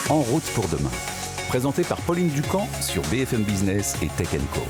En route pour demain. Présenté par Pauline Ducamp sur BFM Business et Tech & Co.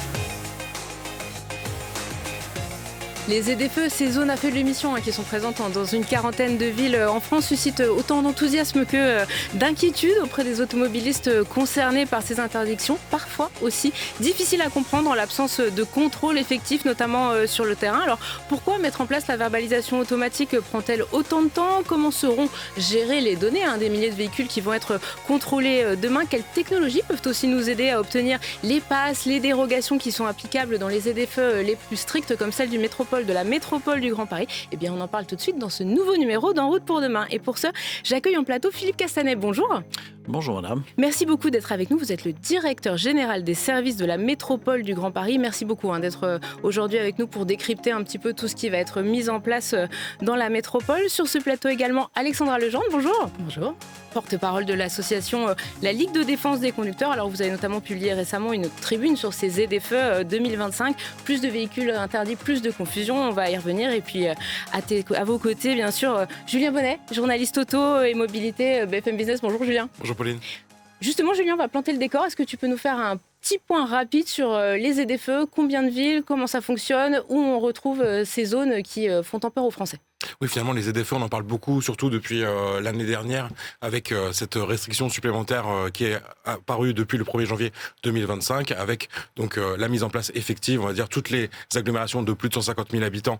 Les ZFE, ces zones à feu de l'émission qui sont présentes dans une quarantaine de villes en France, suscitent autant d'enthousiasme que d'inquiétude auprès des automobilistes concernés par ces interdictions, parfois aussi difficiles à comprendre en l'absence de contrôle effectif, notamment sur le terrain. Alors pourquoi mettre en place la verbalisation automatique prend-elle autant de temps ? Comment seront gérées les données des milliers de véhicules qui vont être contrôlés demain ? Quelles technologies peuvent aussi nous aider à obtenir les passes, les dérogations qui sont applicables dans les ZFE les plus strictes comme celle de la métropole du Grand Paris? Eh bien, on en parle tout de suite dans ce nouveau numéro d'En route pour demain. Et pour ça, j'accueille en plateau Philippe Castanet. Bonjour. Bonjour madame. Merci beaucoup d'être avec nous. Vous êtes le directeur général des services de la métropole du Grand Paris. Merci beaucoup d'être aujourd'hui avec nous pour décrypter un petit peu tout ce qui va être mis en place dans la métropole. Sur ce plateau également, Alexandra Legendre. Bonjour. Bonjour. Porte-parole de l'association La Ligue de défense des conducteurs. Alors vous avez notamment publié récemment une tribune sur ces ZFE 2025. Plus de véhicules interdits, plus de confusion. On va y revenir. Et puis à vos côtés, bien sûr, Julien Bonnet, journaliste auto et mobilité BFM Business. Bonjour Julien. Bonjour Pauline. Justement, Julien, on va planter le décor. Est-ce que tu peux nous faire un petit point rapide sur les ZFE, combien de villes, comment ça fonctionne, où on retrouve ces zones qui font tant peur aux Français ? Oui, finalement, les ZFE, on en parle beaucoup, surtout depuis l'année dernière, avec cette restriction supplémentaire qui est apparue depuis le 1er janvier 2025, avec donc la mise en place effective. On va dire toutes les agglomérations de plus de 150 000 habitants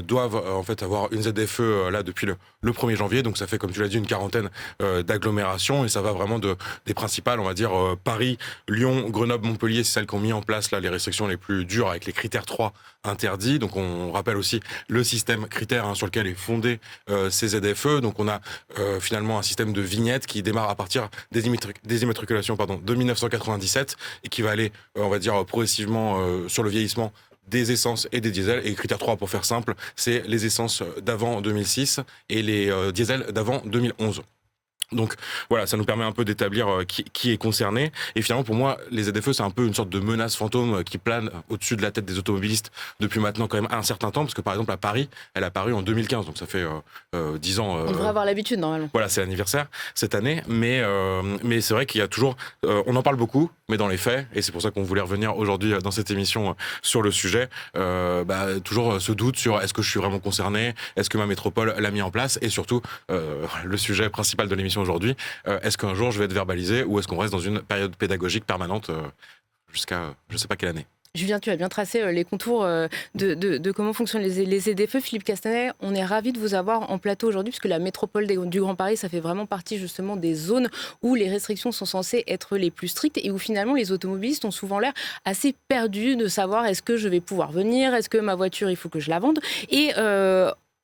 doivent en fait avoir une ZFE là depuis le 1er janvier. Donc ça fait, comme tu l'as dit, une quarantaine d'agglomérations et ça va vraiment des principales, on va dire Paris, Lyon, Grenoble, Montpellier, c'est celles qui ont mis en place là les restrictions les plus dures avec les critères 3 interdits. Donc on rappelle aussi le système critère sur lequel est fondé ces ZFE. Donc on a finalement un système de vignettes qui démarre à partir des immatriculations de 1997 et qui va aller, on va dire, progressivement sur le vieillissement des essences et des diesels. Et critère 3, pour faire simple, c'est les essences d'avant 2006 et les diesels d'avant 2011. Donc voilà, ça nous permet un peu d'établir qui est concerné. Et finalement, pour moi, les ZFE, c'est un peu une sorte de menace fantôme qui plane au-dessus de la tête des automobilistes depuis maintenant quand même un certain temps. Parce que par exemple, à Paris, elle a apparu en 2015, donc ça fait 10 ans. On devrait avoir l'habitude normalement. Voilà, c'est l'anniversaire cette année. Mais c'est vrai qu'il y a toujours... on en parle beaucoup, mais dans les faits, et c'est pour ça qu'on voulait revenir aujourd'hui dans cette émission sur le sujet, toujours ce doute sur est-ce que je suis vraiment concerné, est-ce que ma métropole l'a mis en place, et surtout, le sujet principal de l'émission aujourd'hui, est-ce qu'un jour je vais être verbalisé ou est-ce qu'on reste dans une période pédagogique permanente jusqu'à je ne sais pas quelle année. Julien, tu as bien tracé les contours de comment fonctionnent les ZFE. Philippe Castanet, on est ravis de vous avoir en plateau aujourd'hui puisque la métropole du Grand Paris, ça fait vraiment partie justement des zones où les restrictions sont censées être les plus strictes et où finalement les automobilistes ont souvent l'air assez perdus de savoir est-ce que je vais pouvoir venir, est-ce que ma voiture, il faut que je la vende. Et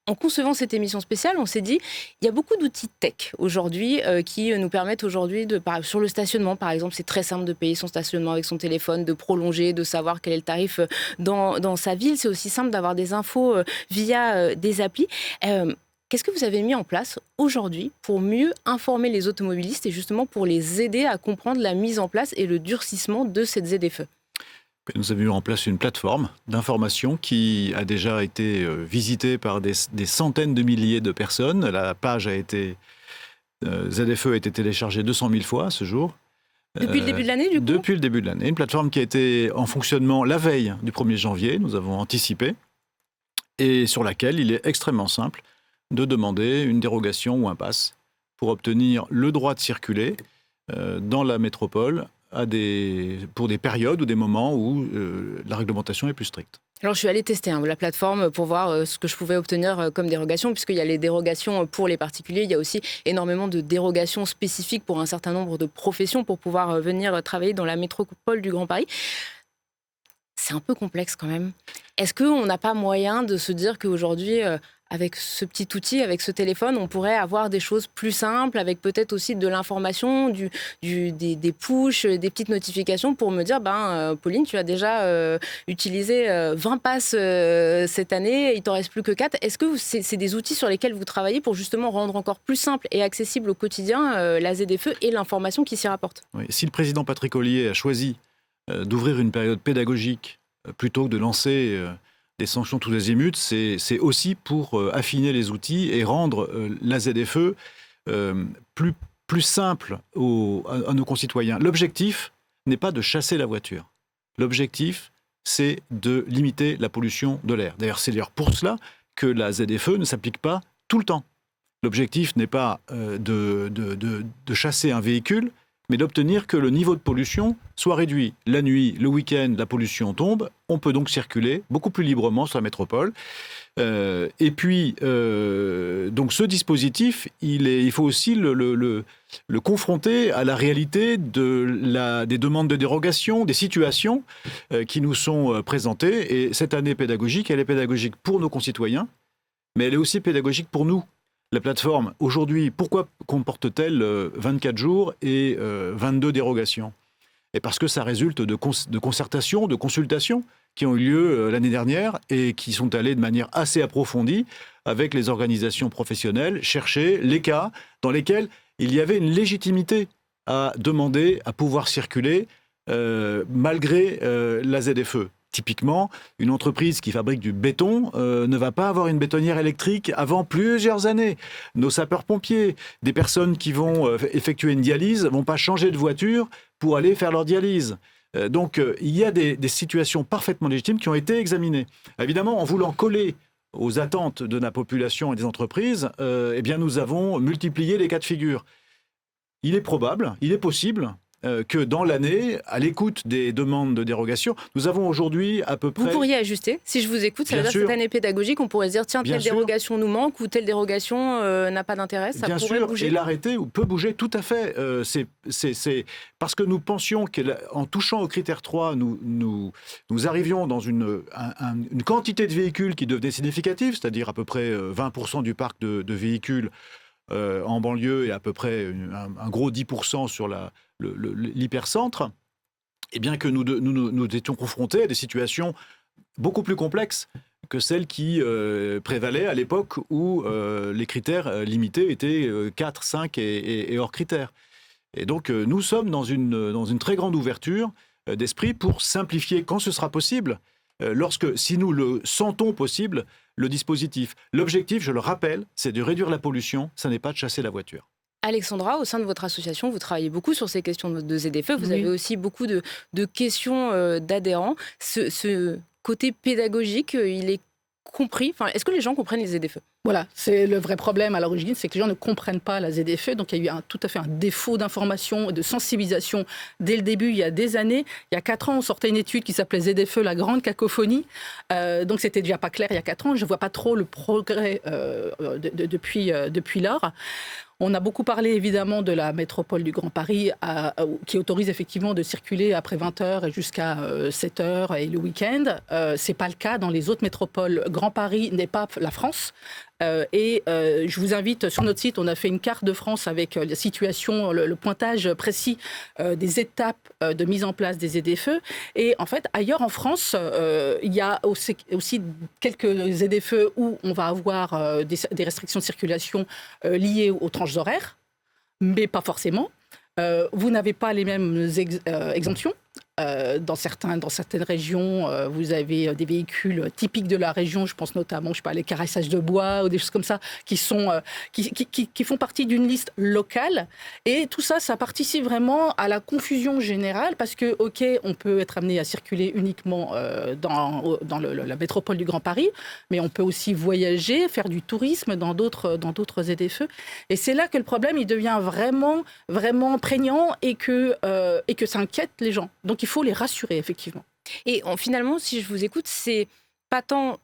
en concevant cette émission spéciale, on s'est dit, il y a beaucoup d'outils tech aujourd'hui qui nous permettent aujourd'hui, sur le stationnement par exemple, c'est très simple de payer son stationnement avec son téléphone, de prolonger, de savoir quel est le tarif dans sa ville. C'est aussi simple d'avoir des infos via des applis. Qu'est-ce que vous avez mis en place aujourd'hui pour mieux informer les automobilistes et justement pour les aider à comprendre la mise en place et le durcissement de cette ZFE ? Nous avons mis en place une plateforme d'information qui a déjà été visitée par des centaines de milliers de personnes. La page ZFE a été téléchargée 200 000 fois à ce jour. Depuis le début de l'année, du coup ? Depuis le début de l'année. Une plateforme qui a été en fonctionnement la veille du 1er janvier. Nous avons anticipé. Et sur laquelle il est extrêmement simple de demander une dérogation ou un pass pour obtenir le droit de circuler dans la métropole pour des périodes ou des moments où la réglementation est plus stricte. Alors je suis allée tester la plateforme pour voir ce que je pouvais obtenir comme dérogation, puisqu'il y a les dérogations pour les particuliers, il y a aussi énormément de dérogations spécifiques pour un certain nombre de professions pour pouvoir venir travailler dans la métropole du Grand Paris. C'est un peu complexe quand même. Est-ce qu'on n'a pas moyen de se dire qu'aujourd'hui, avec ce petit outil, avec ce téléphone, on pourrait avoir des choses plus simples, avec peut-être aussi de l'information, des pushs, des petites notifications pour me dire, Pauline, tu as déjà utilisé 20 passes cette année, il t'en reste plus que 4. Est-ce que c'est des outils sur lesquels vous travaillez pour justement rendre encore plus simple et accessible au quotidien la ZFE et l'information qui s'y rapporte ? Oui. Si le président Patrick Ollier a choisi d'ouvrir une période pédagogique plutôt que de lancer des sanctions tous azimuts, c'est aussi pour affiner les outils et rendre la ZFE plus plus simple à nos concitoyens. L'objectif n'est pas de chasser la voiture. L'objectif, c'est de limiter la pollution de l'air. D'ailleurs pour cela que la ZFE ne s'applique pas tout le temps. L'objectif n'est pas de chasser un véhicule, mais d'obtenir que le niveau de pollution soit réduit. La nuit, le week-end, la pollution tombe. On peut donc circuler beaucoup plus librement sur la métropole. Et puis, donc ce dispositif, il faut aussi le confronter à la réalité des demandes de dérogation, des situations qui nous sont présentées. Et cette année pédagogique, elle est pédagogique pour nos concitoyens, mais elle est aussi pédagogique pour nous. La plateforme, aujourd'hui, pourquoi comporte-t-elle 24 jours et 22 dérogations ? Et parce que ça résulte de concertations, de consultations qui ont eu lieu l'année dernière et qui sont allées de manière assez approfondie avec les organisations professionnelles, chercher les cas dans lesquels il y avait une légitimité à demander à pouvoir circuler malgré la ZFE. Typiquement, une entreprise qui fabrique du béton ne va pas avoir une bétonnière électrique avant plusieurs années. Nos sapeurs-pompiers, des personnes qui vont effectuer une dialyse, ne vont pas changer de voiture pour aller faire leur dialyse. Donc, il y a des situations parfaitement légitimes qui ont été examinées. Évidemment, en voulant coller aux attentes de la population et des entreprises, eh bien, nous avons multiplié les cas de figure. Il est probable, il est possible que dans l'année, à l'écoute des demandes de dérogation, nous avons aujourd'hui à peu près... Vous pourriez ajuster. Si je vous écoute, ça veut dire que cette année pédagogique, on pourrait se dire, tiens, telle dérogation nous manque ou telle dérogation n'a pas d'intérêt, ça pourrait bouger. Et l'arrêté peut bouger tout à fait. C'est parce que nous pensions qu'en touchant au critère 3, nous arrivions dans une quantité de véhicules qui devenait significative, c'est-à-dire à peu près 20% du parc de véhicules en banlieue et à peu près un gros 10% sur l'hypercentre, et bien que nous étions confrontés à des situations beaucoup plus complexes que celles qui prévalaient à l'époque où les critères limités étaient 4, 5 et hors critères. Et donc nous sommes dans une très grande ouverture d'esprit pour simplifier quand ce sera possible, si nous le sentons possible, le dispositif. L'objectif, je le rappelle, c'est de réduire la pollution, ça n'est pas de chasser la voiture. Alexandra, au sein de votre association, vous travaillez beaucoup sur ces questions de ZFE. Vous avez aussi beaucoup de questions d'adhérents. Ce côté pédagogique, il est compris. Est-ce que les gens comprennent les ZFE ? Voilà, c'est le vrai problème à l'origine, c'est que les gens ne comprennent pas la ZFE. Donc il y a eu tout à fait un défaut d'information et de sensibilisation dès le début, il y a des années. Il y a 4 ans, on sortait une étude qui s'appelait ZFE, la grande cacophonie. Donc c'était déjà pas clair il y a 4 ans. Je ne vois pas trop le progrès depuis lors. On a beaucoup parlé évidemment de la métropole du Grand Paris qui autorise effectivement de circuler après 20h et jusqu'à 7h et le week-end. Ce n'est pas le cas dans les autres métropoles. Grand Paris n'est pas la France. Je vous invite sur notre site, on a fait une carte de France avec la situation, le pointage précis des étapes de mise en place des ZFE. Et en fait, ailleurs en France, il y a aussi quelques ZFE où on va avoir des restrictions de circulation liées aux tranches horaires, mais pas forcément. Vous n'avez pas les mêmes exemptions. Dans certaines régions, vous avez des véhicules typiques de la région, je pense notamment, les carrossages de bois ou des choses comme ça, qui font partie d'une liste locale. Et tout ça, ça participe vraiment à la confusion générale, parce que, ok, on peut être amené à circuler uniquement dans la métropole du Grand Paris, mais on peut aussi voyager, faire du tourisme dans d'autres ZFE. Et c'est là que le problème, il devient vraiment, vraiment prégnant et que ça inquiète les gens. Donc, il faut les rassurer, effectivement. Et finalement, si je vous écoute, c'est pas tant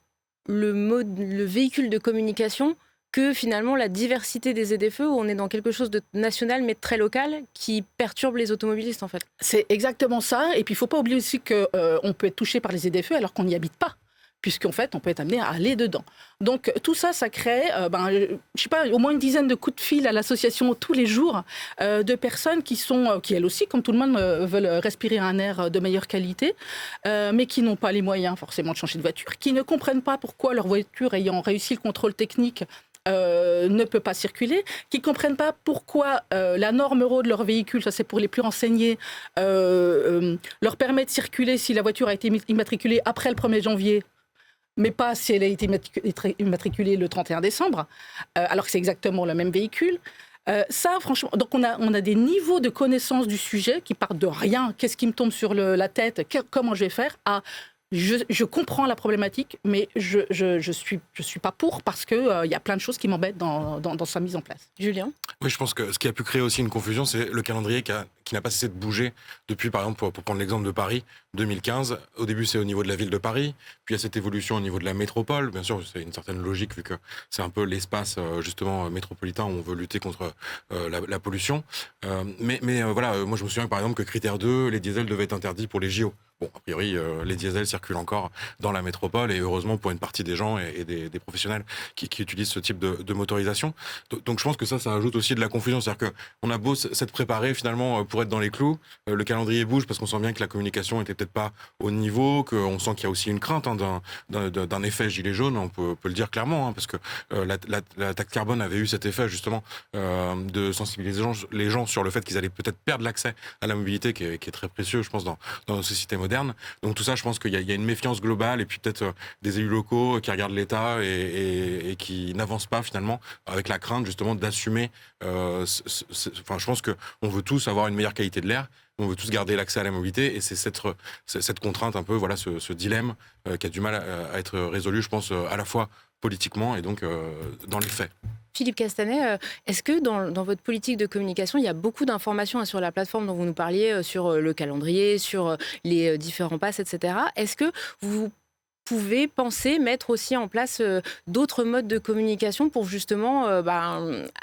le véhicule de communication que finalement la diversité des ZFE, où on est dans quelque chose de national mais de très local, qui perturbe les automobilistes, en fait. C'est exactement ça. Et puis, il ne faut pas oublier aussi qu'on peut être touché par les ZFE alors qu'on n'y habite pas, puisqu'en fait, on peut être amené à aller dedans. Donc, tout ça, ça crée, au moins une dizaine de coups de fil à l'association tous les jours de personnes qui, elles aussi, comme tout le monde, veulent respirer un air de meilleure qualité, mais qui n'ont pas les moyens, forcément, de changer de voiture, qui ne comprennent pas pourquoi leur voiture, ayant réussi le contrôle technique, ne peut pas circuler, qui ne comprennent pas pourquoi la norme euro de leur véhicule, ça c'est pour les plus renseignés, leur permet de circuler si la voiture a été immatriculée après le 1er janvier, mais pas si elle a été immatriculée le 31 décembre, alors que c'est exactement le même véhicule. Ça, franchement, donc on a des niveaux de connaissance du sujet qui partent de rien, qu'est-ce qui me tombe sur la tête, comment je vais faire, à je comprends la problématique, mais je suis pas pour parce que y a plein de choses qui m'embêtent dans sa mise en place. Julien ? Oui, je pense que ce qui a pu créer aussi une confusion, c'est le calendrier qui n'a pas cessé de bouger depuis, par exemple, pour prendre l'exemple de Paris, 2015. Au début, c'est au niveau de la ville de Paris, puis il y a cette évolution au niveau de la métropole. Bien sûr, c'est une certaine logique vu que c'est un peu l'espace justement métropolitain où on veut lutter contre la pollution. Mais voilà, moi je me souviens par exemple que critère 2, les diesels devaient être interdits pour les JO. Bon, a priori, les diesels circulent encore dans la métropole et heureusement pour une partie des gens et des professionnels qui utilisent ce type de motorisation. Donc je pense que ça ajoute aussi de la confusion. C'est-à-dire qu'on a beau s'être préparé finalement pour être dans les clous, le calendrier bouge parce qu'on sent bien que la communication était peut-être pas au niveau, qu'on sent qu'il y a aussi une crainte d'un effet gilet jaune, on peut le dire clairement, parce que la taxe carbone avait eu cet effet justement de sensibiliser les gens sur le fait qu'ils allaient peut-être perdre l'accès à la mobilité qui est très précieux, je pense, dans nos sociétés modernes. Donc tout ça, je pense qu'il y a une méfiance globale et puis peut-être des élus locaux qui regardent l'État et qui n'avancent pas finalement avec la crainte justement d'assumer. Enfin, je pense qu'on veut tous avoir une meilleure qualité de l'air, on veut tous garder l'accès à la mobilité et c'est cette contrainte un peu, voilà, ce dilemme qui a du mal à être résolu, je pense, à la fois politiquement et donc dans les faits. Philippe Castanet, est-ce que dans votre politique de communication, il y a beaucoup d'informations sur la plateforme dont vous nous parliez, sur le calendrier, sur les différents passes, etc. Est-ce que vous pouvez penser mettre aussi en place d'autres modes de communication pour justement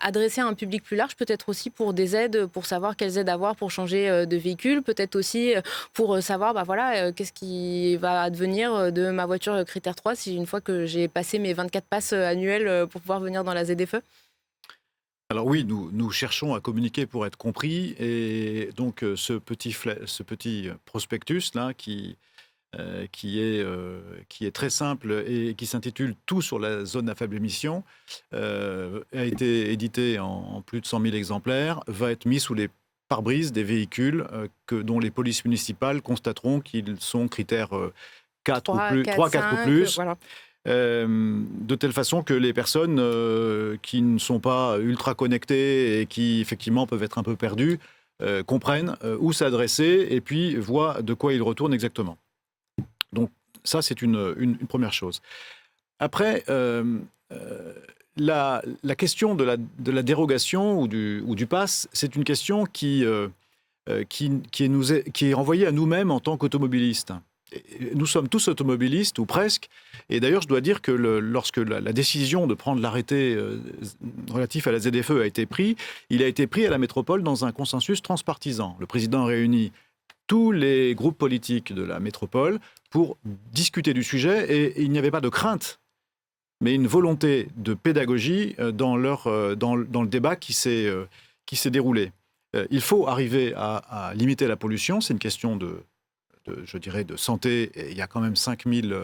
adresser à un public plus large, peut-être aussi pour des aides, pour savoir quelles aides avoir pour changer de véhicule, peut-être aussi pour savoir qu'est-ce qui va advenir de ma voiture critère 3 si une fois que j'ai passé mes 24 passes annuelles pour pouvoir venir dans la ZFE ? Alors oui, nous cherchons à communiquer pour être compris et donc ce petit prospectus là qui est très simple et qui s'intitule « Tout sur la zone à faible émission », a été édité en plus de 100 000 exemplaires, va être mis sous les pare-brises des véhicules dont les polices municipales constateront qu'ils sont critères 4 ou plus, 3, 4 ou plus. Voilà. De telle façon que les personnes qui ne sont pas ultra connectées et qui effectivement peuvent être un peu perdues comprennent où s'adresser et puis voient de quoi ils retournent exactement. Donc ça, c'est une première chose. Après, la question de la dérogation ou du pass, c'est une question qui est renvoyée à nous-mêmes en tant qu'automobilistes. Nous sommes tous automobilistes, ou presque. Et d'ailleurs, je dois dire que lorsque la décision de prendre l'arrêté relatif à la ZFE a été pris, il a été pris à la métropole dans un consensus transpartisan. Le président a réuni tous les groupes politiques de la métropole pour discuter du sujet et il n'y avait pas de crainte, mais une volonté de pédagogie dans le débat qui s'est déroulé. Il faut arriver à limiter la pollution, c'est une question je dirais, de santé. Et il y a quand même 5000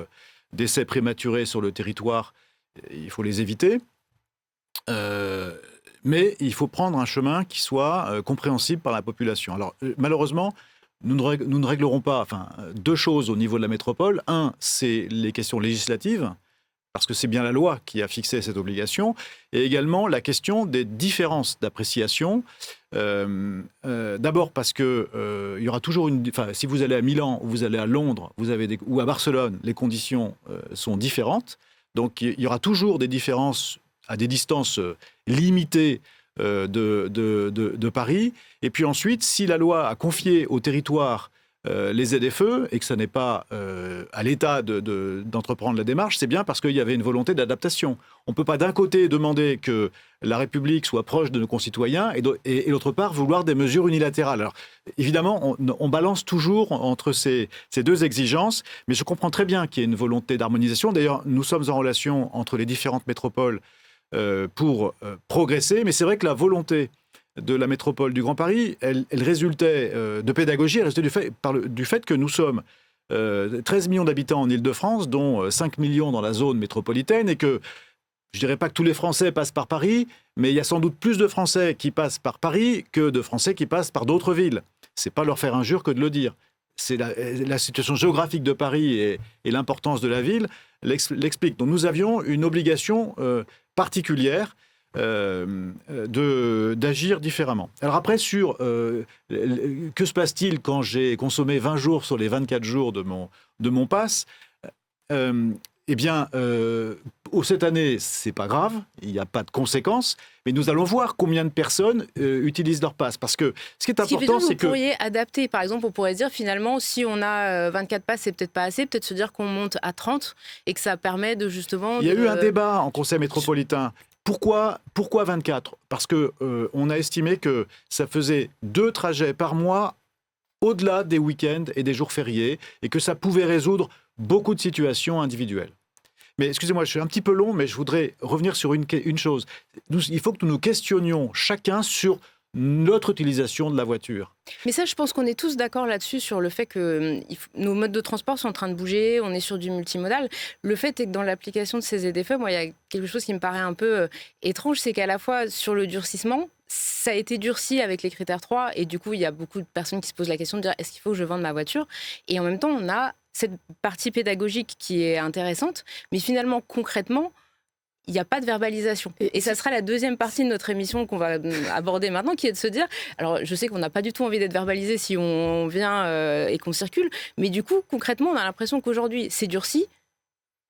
décès prématurés sur le territoire, il faut les éviter. Mais il faut prendre un chemin qui soit compréhensible par la population. Alors malheureusement, nous ne réglerons pas deux choses au niveau de la métropole. Un, c'est les questions législatives, parce que c'est bien la loi qui a fixé cette obligation, et également la question des différences d'appréciation. D'abord parce que il y aura toujours si vous allez à Milan ou vous allez à Londres, ou à Barcelone, les conditions sont différentes. Donc il y aura toujours des différences à des distances limitées de Paris. Et puis ensuite, si la loi a confié au territoire les ZFE et que ce n'est pas à l'État d'entreprendre la démarche, c'est bien parce qu'il y avait une volonté d'adaptation. On ne peut pas d'un côté demander que la République soit proche de nos concitoyens et d'autre part vouloir des mesures unilatérales. Alors évidemment, on balance toujours entre ces deux exigences, mais je comprends très bien qu'il y ait une volonté d'harmonisation. D'ailleurs, nous sommes en relation entre les différentes métropoles pour progresser, mais c'est vrai que la volonté de la métropole du Grand Paris, elle résultait de pédagogie, elle résultait du fait que nous sommes 13 millions d'habitants en Île-de-France, dont 5 millions dans la zone métropolitaine, et que je ne dirais pas que tous les Français passent par Paris, mais il y a sans doute plus de Français qui passent par Paris que de Français qui passent par d'autres villes. Ce n'est pas leur faire injure que de le dire. C'est la situation géographique de Paris et l'importance de la ville l'expliquent. Donc nous avions une obligation particulière d'agir différemment. Alors après, que se passe-t-il quand j'ai consommé 20 jours sur les 24 jours de mon pass ? Cette année, c'est pas grave, il n'y a pas de conséquences, mais nous allons voir combien de personnes utilisent leur pass. Parce que ce qui est important, c'est que... Vous pourriez adapter, par exemple, on pourrait dire finalement, si on a 24 passes, c'est peut-être pas assez, peut-être se dire qu'on monte à 30 et que ça permet de justement... Il y a eu un débat en Conseil métropolitain. Pourquoi 24 ? Parce qu'on a estimé que ça faisait 2 trajets par mois au-delà des week-ends et des jours fériés et que ça pouvait résoudre beaucoup de situations individuelles. Mais excusez-moi, je suis un petit peu long, mais je voudrais revenir sur une chose. Il faut que nous nous questionnions chacun sur notre utilisation de la voiture. Mais ça, je pense qu'on est tous d'accord là-dessus, sur le fait que nos modes de transport sont en train de bouger, on est sur du multimodal. Le fait est que dans l'application de ces ZFE, moi, il y a quelque chose qui me paraît un peu étrange, c'est qu'à la fois sur le durcissement, ça a été durci avec les critères 3, et du coup, il y a beaucoup de personnes qui se posent la question de dire est-ce qu'il faut que je vende ma voiture ? Et en même temps, on a cette partie pédagogique qui est intéressante, mais finalement, concrètement, il n'y a pas de verbalisation. Et ça sera la deuxième partie de notre émission qu'on va aborder maintenant, qui est de se dire, alors je sais qu'on n'a pas du tout envie d'être verbalisé si on vient et qu'on circule, mais du coup, concrètement, on a l'impression qu'aujourd'hui, c'est durci,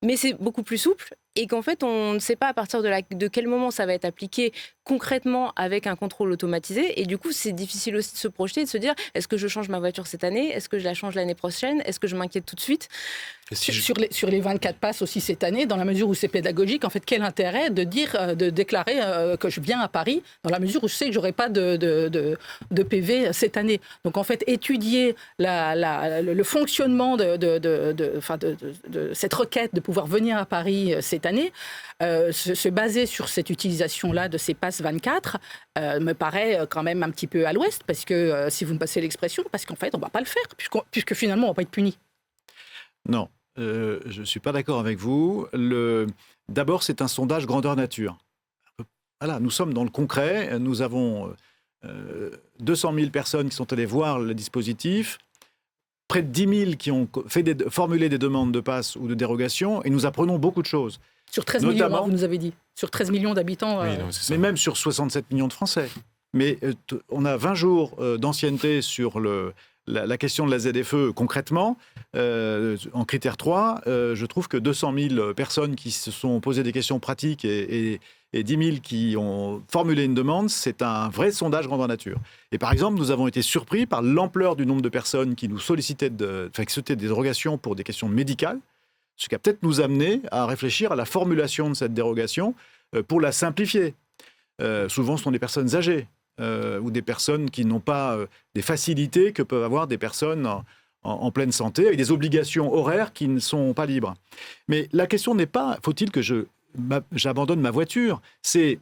mais c'est beaucoup plus souple, et qu'en fait, on ne sait pas à partir de quel moment ça va être appliqué concrètement avec un contrôle automatisé. Et du coup, c'est difficile aussi de se projeter, de se dire, est-ce que je change ma voiture cette année ? Est-ce que je la change l'année prochaine ? Est-ce que je m'inquiète tout de suite ? Sur les 24 passes aussi cette année, dans la mesure où c'est pédagogique, en fait, quel intérêt de déclarer que je viens à Paris, dans la mesure où je sais que j'aurai pas de PV cette année. Donc en fait, étudier le fonctionnement de cette requête de pouvoir venir à Paris cette année, se baser sur cette utilisation-là de ces passes 24 me paraît quand même un petit peu à l'ouest, parce que si vous me passez l'expression, parce qu'en fait, on va pas le faire, puisque finalement, on va pas être puni. Non. Je ne suis pas d'accord avec vous. D'abord, c'est un sondage grandeur nature. Voilà, nous sommes dans le concret. Nous avons 200 000 personnes qui sont allées voir le dispositif, près de 10 000 qui ont formulé des demandes de passe ou de dérogation, et nous apprenons beaucoup de choses. Sur 13 millions, vous nous avez dit. Sur 13 millions d'habitants. Oui, non, c'est ça. Mais même sur 67 millions de Français. Mais on a 20 jours d'ancienneté sur la question de la ZFE concrètement, en critère 3, je trouve que 200 000 personnes qui se sont posées des questions pratiques et 10 000 qui ont formulé une demande, c'est un vrai sondage grandeur nature. Et par exemple, nous avons été surpris par l'ampleur du nombre de personnes qui nous sollicitaient des dérogations pour des questions médicales, ce qui a peut-être nous amené à réfléchir à la formulation de cette dérogation pour la simplifier. Souvent, ce sont des personnes âgées. Ou des personnes qui n'ont pas des facilités que peuvent avoir des personnes en pleine santé, avec des obligations horaires qui ne sont pas libres. Mais la question n'est pas, faut-il que j'abandonne ma voiture ? C'est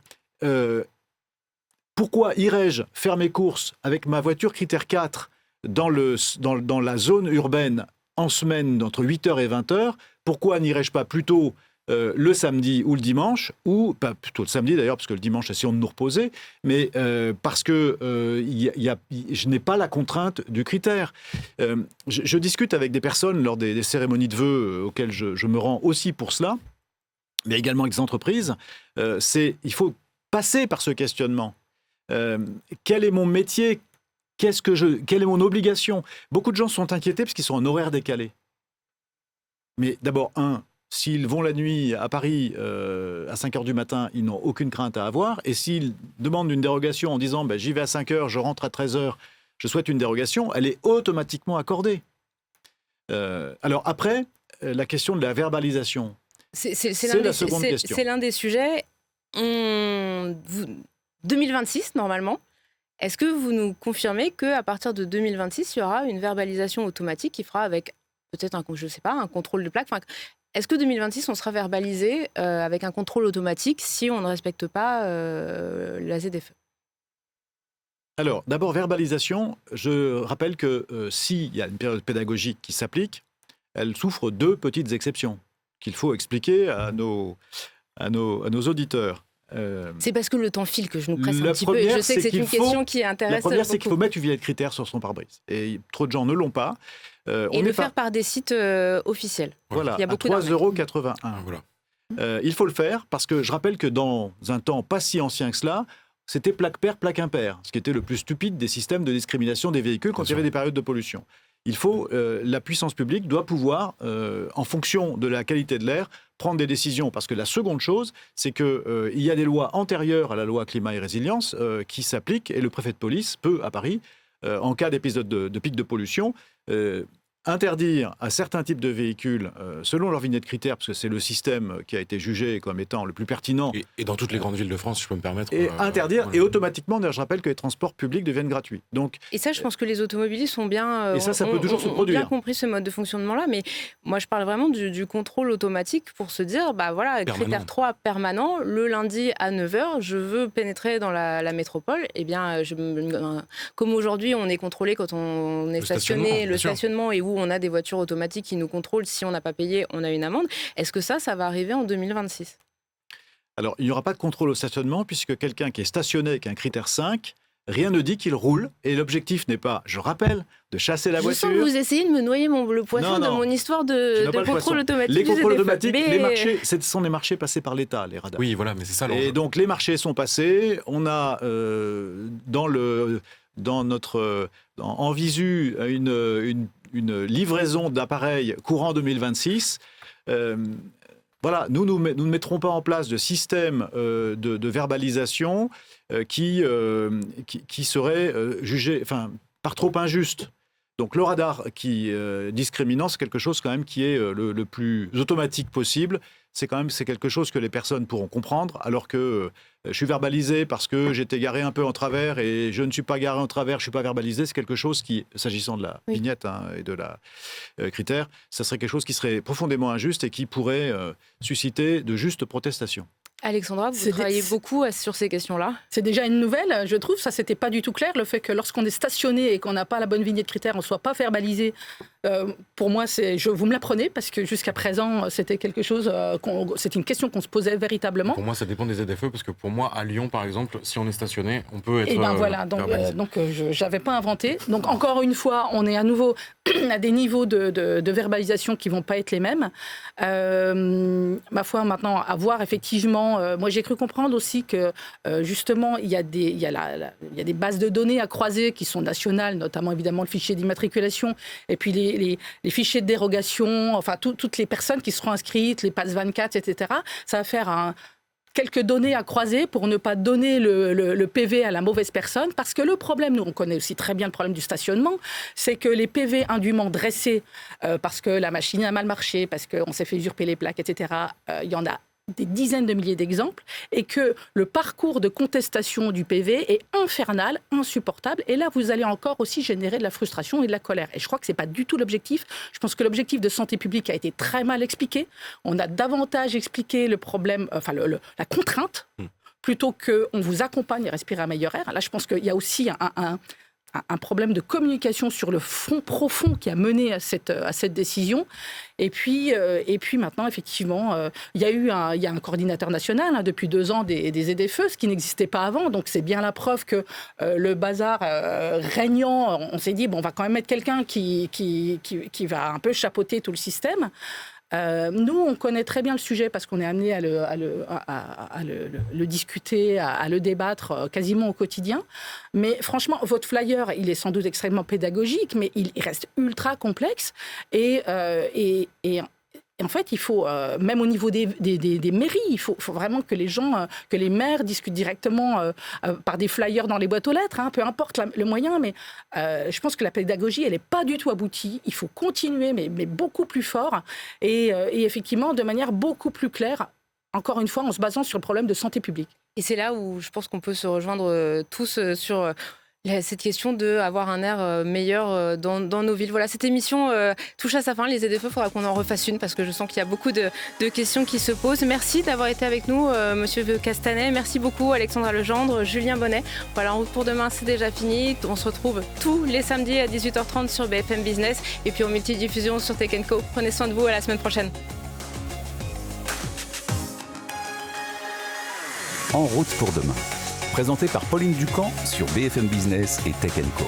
pourquoi irais-je faire mes courses avec ma voiture critère 4 dans la zone urbaine en semaine entre 8h et 20h ? Pourquoi n'irais-je pas plutôt le samedi ou le dimanche, ou pas plutôt le samedi d'ailleurs, parce que le dimanche, essayons de nous reposer, mais parce que je n'ai pas la contrainte du critère. Je discute avec des personnes lors des cérémonies de vœux auxquelles je me rends aussi pour cela, mais également avec des entreprises. Il faut passer par ce questionnement. Quel est mon métier ? Quelle est mon obligation ? Beaucoup de gens sont inquiétés parce qu'ils sont en horaire décalé. Mais d'abord, s'ils vont la nuit à Paris à 5h du matin, ils n'ont aucune crainte à avoir. Et s'ils demandent une dérogation en disant j'y vais à 5h, je rentre à 13h, je souhaite une dérogation, elle est automatiquement accordée. Alors après, la question de la verbalisation, c'est la seconde question. C'est l'un des sujets. 2026, normalement. Est-ce que vous nous confirmez qu'à partir de 2026, il y aura une verbalisation automatique qui fera avec peut-être un contrôle de plaque. Est-ce que 2026, on sera verbalisé avec un contrôle automatique si on ne respecte pas la ZFE ? Alors, d'abord, verbalisation. Je rappelle que s'il y a une période pédagogique qui s'applique, elle souffre de petites exceptions qu'il faut expliquer à nos auditeurs. C'est parce que le temps file que je nous presse un petit peu. Et je sais que c'est une question qui intéresse beaucoup. La première, c'est qu'il faut mettre une vignette critère sur son pare-brise. Et trop de gens ne l'ont pas. Et le faire par des sites officiels. Voilà, il y a beaucoup à 3,81 €. Voilà. Il faut le faire parce que je rappelle que dans un temps pas si ancien que cela, c'était plaque paire, plaque impair, ce qui était le plus stupide des systèmes de discrimination des véhicules quand il y avait des périodes de pollution. La puissance publique doit pouvoir, en fonction de la qualité de l'air, prendre des décisions. Parce que la seconde chose, c'est qu'il y a des lois antérieures à la loi climat et résilience qui s'appliquent, et le préfet de police peut, à Paris, en cas d'épisode de pic de pollution, interdire à certains types de véhicules, selon leur vignette critère, parce que c'est le système qui a été jugé comme étant le plus pertinent. Et dans toutes les grandes villes de France, si je peux me permettre. Et interdire, et automatiquement, je rappelle que les transports publics deviennent gratuits. Donc, et ça, je pense que les automobilistes ont bien, et ça peut toujours se produire. Bien compris ce mode de fonctionnement-là. Mais moi, je parle vraiment du contrôle automatique pour se dire, critère 3 permanent, le lundi à 9h, je veux pénétrer dans la métropole. Eh bien, comme aujourd'hui, on est contrôlé quand on est stationné, le stationnement, et où on a des voitures automatiques qui nous contrôlent. Si on n'a pas payé, on a une amende. Est-ce que ça va arriver en 2026 ? Alors, il n'y aura pas de contrôle au stationnement, puisque quelqu'un qui est stationné avec un critère 5, rien ne dit qu'il roule. Et l'objectif n'est pas, je rappelle, de chasser la voiture. Je sens que vous essayez de me noyer le poisson de mon histoire de contrôle automatique. Les contrôles automatiques, les marchés, ce sont des marchés passés par l'État, les radars. Oui, voilà, mais c'est ça l'enjeu. Et donc, les marchés sont passés. On a en visu une livraison d'appareils courant 2026. Voilà, nous ne mettrons pas en place de système de verbalisation qui serait jugé par trop injuste. Donc le radar qui discriminant, c'est quelque chose quand même qui est le plus automatique possible. C'est quelque chose que les personnes pourront comprendre, alors que je suis verbalisé parce que j'étais garé un peu en travers et je ne suis pas garé en travers, je ne suis pas verbalisé. C'est quelque chose qui, s'agissant de la vignette et de la critère, ça serait quelque chose qui serait profondément injuste et qui pourrait susciter de justes protestations. Alexandra, vous travaillez beaucoup sur ces questions-là. C'est déjà une nouvelle, je trouve. Ça, c'était pas du tout clair. Le fait que lorsqu'on est stationné et qu'on n'a pas la bonne vignette critère, on ne soit pas verbalisé, pour moi, vous me l'apprenez, parce que jusqu'à présent, c'était quelque chose, c'est une question qu'on se posait véritablement. Pour moi, ça dépend des ZFE, parce que pour moi, à Lyon, par exemple, si on est stationné, on peut être je n'avais pas inventé. Donc, encore une fois, on est à nouveau à des niveaux de verbalisation qui ne vont pas être les mêmes. Ma foi, maintenant, à voir effectivement. Moi, j'ai cru comprendre aussi que, justement, il y a des bases de données à croiser qui sont nationales, notamment, évidemment, le fichier d'immatriculation, et puis les fichiers de dérogation, enfin, toutes les personnes qui seront inscrites, les PAS 24, etc. Ça va faire quelques données à croiser pour ne pas donner le PV à la mauvaise personne. Parce que le problème, nous, on connaît aussi très bien le problème du stationnement, c'est que les PV indûment dressés, parce que la machine a mal marché, parce qu'on s'est fait usurper les plaques, etc., il y en a des dizaines de milliers d'exemples, et que le parcours de contestation du PV est infernal, insupportable, et là vous allez encore aussi générer de la frustration et de la colère. Et je crois que ce n'est pas du tout l'objectif. Je pense que l'objectif de santé publique a été très mal expliqué. On a davantage expliqué le problème, la contrainte, plutôt qu'on vous accompagne à respirer à meilleur air. Là, je pense qu'il y a aussi un problème de communication sur le fond profond qui a mené à cette décision. Et puis maintenant, effectivement, il y a un coordinateur national depuis 2 ans des ZFE, ce qui n'existait pas avant. Donc c'est bien la preuve que le bazar régnant, on s'est dit, on va quand même mettre quelqu'un qui va un peu chapeauter tout le système. Nous, on connaît très bien le sujet parce qu'on est amené à le discuter, à le débattre quasiment au quotidien. Mais franchement, votre flyer, il est sans doute extrêmement pédagogique, mais il reste ultra complexe. Et en fait, il faut, même au niveau des mairies, il faut vraiment que que les maires discutent directement par des flyers dans les boîtes aux lettres, peu importe le moyen. Mais je pense que la pédagogie, elle n'est pas du tout aboutie. Il faut continuer, mais beaucoup plus fort et effectivement de manière beaucoup plus claire, encore une fois, en se basant sur le problème de santé publique. Et c'est là où je pense qu'on peut se rejoindre tous sur cette question d'avoir un air meilleur dans nos villes. Voilà, cette émission touche à sa fin. Les ZFE, il faudra qu'on en refasse une parce que je sens qu'il y a beaucoup de questions qui se posent. Merci d'avoir été avec nous, Monsieur Castanet. Merci beaucoup, Alexandra Legendre, Julien Bonnet. Voilà, en route pour demain, c'est déjà fini. On se retrouve tous les samedis à 18h30 sur BFM Business et puis en multidiffusion sur Tech & Co. Prenez soin de vous, à la semaine prochaine. En route pour demain. Présenté par Pauline Ducamp sur BFM Business et Tech & Co.